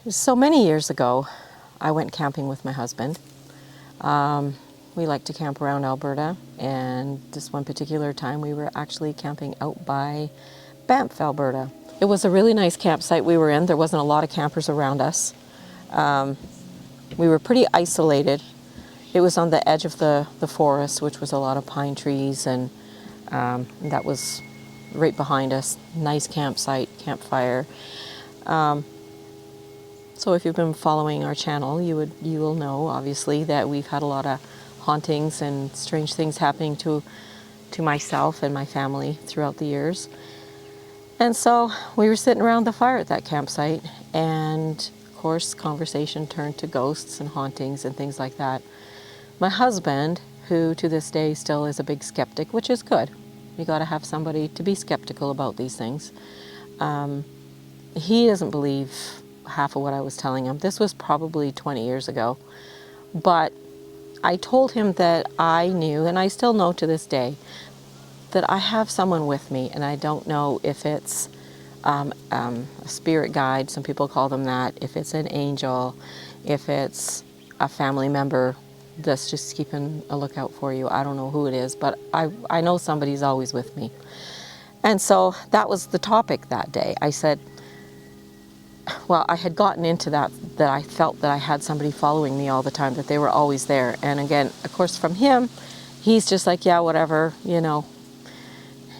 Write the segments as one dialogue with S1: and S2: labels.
S1: So many years ago, I went camping with my husband. We like to camp around Alberta, and this one particular time we were actually camping out by Banff, Alberta. It was a really nice campsite we were in. There wasn't a lot of campers around us. We were pretty isolated. It was on the edge of the forest, which was a lot of pine trees, and that was right behind us. Nice campsite, campfire. So if you've been following our channel, you will know, obviously, that we've had a lot of hauntings and strange things happening to myself and my family throughout the years. And so we were sitting around the fire at that campsite, and of course conversation turned to ghosts and hauntings and things like that. My husband, who to this day still is a big skeptic, which is good. You got to have somebody to be skeptical about these things. He doesn't believe half of what I was telling him. This was probably 20 years ago. But I told him that I knew, and I still know to this day, that I have someone with me, and I don't know if it's a spirit guide, some people call them that, if it's an angel, if it's a family member that's just keeping a lookout for you. I don't know who it is, but I know somebody's always with me. And so that was the topic that day. I said, well, I had gotten into that I felt that I had somebody following me all the time, that they were always there. And again, of course, from him, he's just like, yeah, whatever, you know,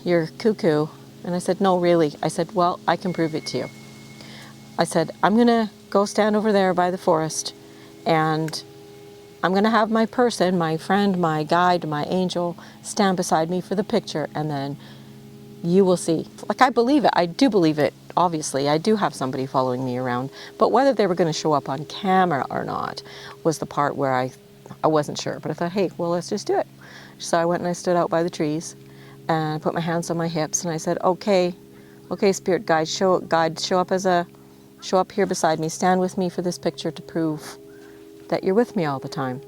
S1: you're cuckoo. And I said, no, really. I said, well, I can prove it to you. I said, I'm going to go stand over there by the forest, and I'm going to have my person, my friend, my guide, my angel, stand beside me for the picture, and then you will see. Like, I believe it. I do believe it. Obviously, I do have somebody following me around, but whether they were going to show up on camera or not was the part where I wasn't sure. But I thought, hey, well, let's just do it. So I went and I stood out by the trees, and I put my hands on my hips, and I said, okay, spirit guide, show up here beside me, stand with me for this picture to prove that you're with me all the time.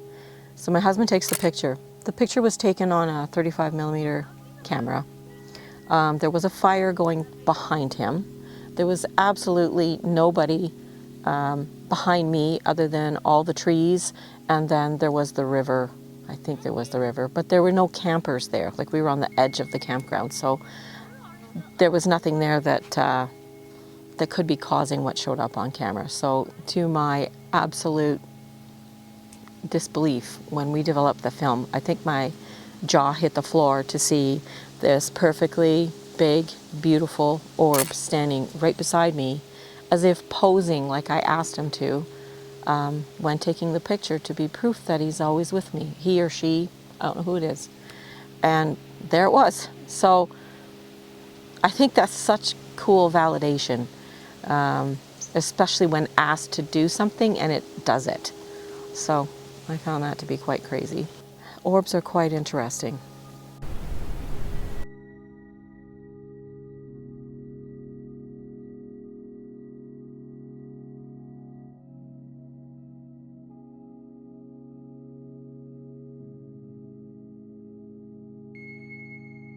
S1: So my husband takes the picture. The picture was taken on a 35mm camera. There was a fire going behind him. There was absolutely nobody behind me other than all the trees, and then there was the river. I think there was the river, but there were no campers there. Like, we were on the edge of the campground, so there was nothing there that could be causing what showed up on camera. So to my absolute disbelief, when we developed the film, I think my jaw hit the floor to see this perfectly big, beautiful orb standing right beside me, as if posing like I asked him to, when taking the picture, to be proof that he's always with me. He or she, I don't know who it is. And there it was. So I think that's such cool validation, especially when asked to do something and it does it. So I found that to be quite crazy. Orbs are quite interesting.